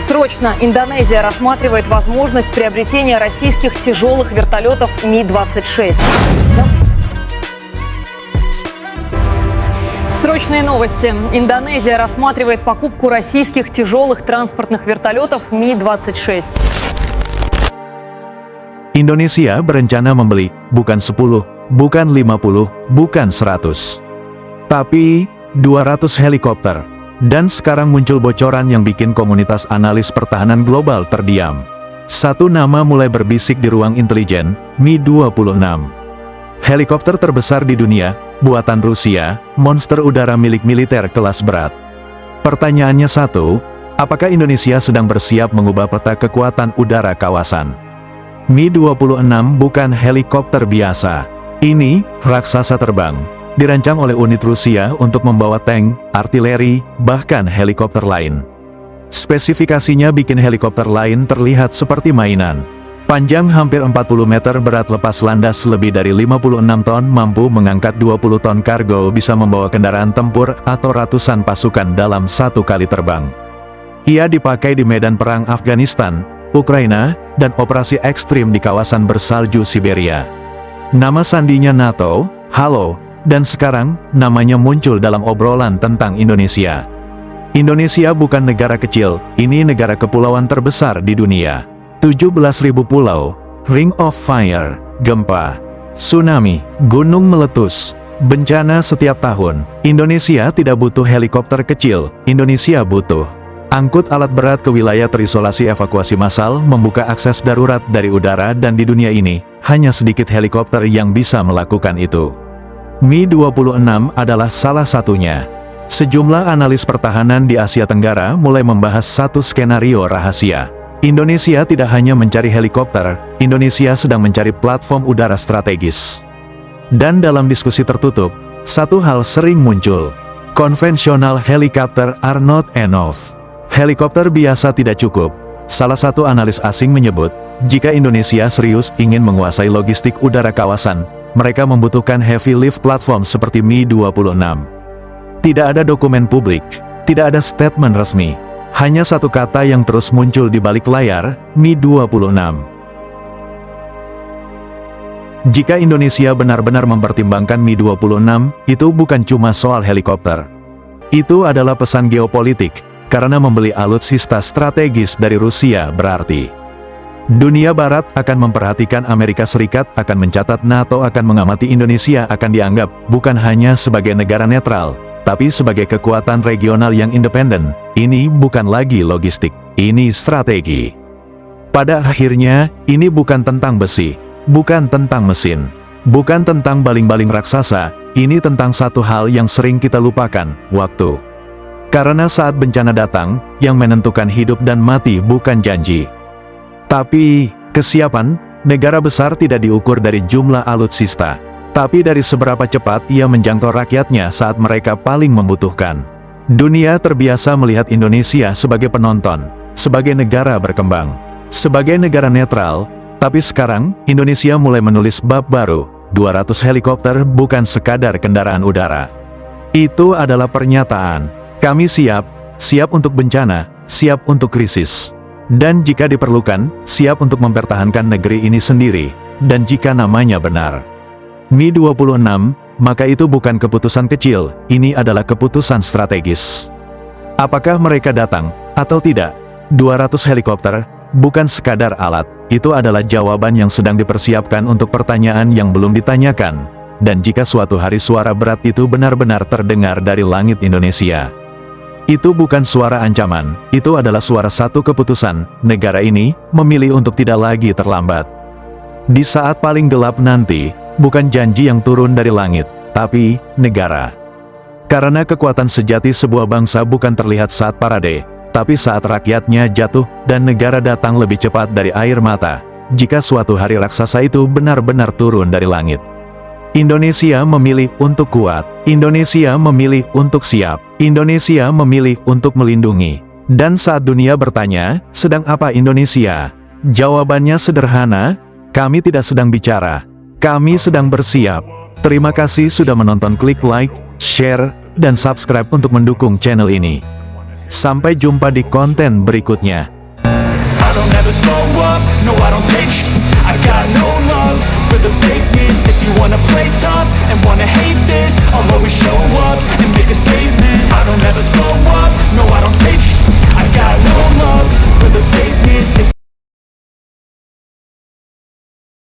Срочно! Индонезия рассматривает возможность приобретения российских тяжелых вертолетов Ми-26. Срочные новости. Индонезия рассматривает покупку российских тяжелых транспортных вертолетов Ми-26. Indonesia berencana membeli, bukan 10, bukan 50, bukan 100. Tapi, 200 helikopter. Dan sekarang muncul bocoran yang bikin komunitas analis pertahanan global terdiam. Satu nama mulai berbisik di ruang intelijen, Mi-26. Helikopter terbesar di dunia, buatan Rusia, monster udara milik militer kelas berat. Pertanyaannya satu, apakah Indonesia sedang bersiap mengubah peta kekuatan udara kawasan? Mi-26 bukan helikopter biasa. Ini, raksasa terbang. Dirancang oleh unit Rusia untuk membawa tank, artileri, bahkan helikopter lain. Spesifikasinya bikin helikopter lain terlihat seperti mainan. Panjang hampir 40 meter, berat lepas landas lebih dari 56 ton, mampu mengangkat 20 ton kargo, bisa membawa kendaraan tempur atau ratusan pasukan dalam satu kali terbang. Ia dipakai di medan perang Afghanistan, Ukraina, dan operasi ekstrim di kawasan bersalju Siberia. Nama sandinya NATO, Halo, dan sekarang, namanya muncul dalam obrolan tentang Indonesia. Indonesia bukan negara kecil, ini negara kepulauan terbesar di dunia. 17.000 pulau, Ring of Fire, gempa, tsunami, gunung meletus, bencana setiap tahun. Indonesia tidak butuh helikopter kecil, Indonesia butuh angkut alat berat ke wilayah terisolasi, evakuasi massal, membuka akses darurat dari udara, dan di dunia ini, hanya sedikit helikopter yang bisa melakukan itu. Mi-26 adalah salah satunya. Sejumlah analis pertahanan di Asia Tenggara mulai membahas satu skenario rahasia. Indonesia tidak hanya mencari helikopter, Indonesia sedang mencari platform udara strategis. Dan dalam diskusi tertutup, satu hal sering muncul. Konvensional helikopter are not enough. Helikopter biasa tidak cukup. Salah satu analis asing menyebut, jika Indonesia serius ingin menguasai logistik udara kawasan, mereka membutuhkan heavy lift platform seperti Mi-26. Tidak ada dokumen publik, tidak ada statement resmi. Hanya satu kata yang terus muncul di balik layar, Mi-26. Jika Indonesia benar-benar mempertimbangkan Mi-26, itu bukan cuma soal helikopter. Itu adalah pesan geopolitik, karena membeli alutsista strategis dari Rusia berarti dunia barat akan memperhatikan, Amerika Serikat akan mencatat, NATO akan mengamati, Indonesia akan dianggap bukan hanya sebagai negara netral, tapi sebagai kekuatan regional yang independen. Ini bukan lagi logistik, ini strategi. Pada akhirnya, ini bukan tentang besi, bukan tentang mesin, bukan tentang baling-baling raksasa, ini tentang satu hal yang sering kita lupakan, waktu. Karena saat bencana datang, yang menentukan hidup dan mati bukan janji, tapi kesiapan. Negara besar tidak diukur dari jumlah alutsista, tapi dari seberapa cepat ia menjangkau rakyatnya saat mereka paling membutuhkan. Dunia terbiasa melihat Indonesia sebagai penonton, sebagai negara berkembang, sebagai negara netral, tapi sekarang, Indonesia mulai menulis bab baru. 200 helikopter bukan sekadar kendaraan udara. Itu adalah pernyataan, kami siap, siap untuk bencana, siap untuk krisis. Dan jika diperlukan, siap untuk mempertahankan negeri ini sendiri, dan jika namanya benar Mi-26, maka itu bukan keputusan kecil, ini adalah keputusan strategis. Apakah mereka datang, atau tidak? 200 helikopter, bukan sekadar alat, itu adalah jawaban yang sedang dipersiapkan untuk pertanyaan yang belum ditanyakan. Dan jika suatu hari suara berat itu benar-benar terdengar dari langit Indonesia, itu bukan suara ancaman, itu adalah suara satu keputusan, negara ini memilih untuk tidak lagi terlambat. Di saat paling gelap nanti, bukan janji yang turun dari langit, tapi negara. Karena kekuatan sejati sebuah bangsa bukan terlihat saat parade, tapi saat rakyatnya jatuh, dan negara datang lebih cepat dari air mata, jika suatu hari raksasa itu benar-benar turun dari langit. Indonesia memilih untuk kuat, Indonesia memilih untuk siap, Indonesia memilih untuk melindungi. Dan saat dunia bertanya, sedang apa Indonesia? Jawabannya sederhana, kami tidak sedang bicara, kami sedang bersiap. Terima kasih sudah menonton, klik like, share, dan subscribe untuk mendukung channel ini. Sampai jumpa di konten berikutnya. don't ever slow up, no I don't take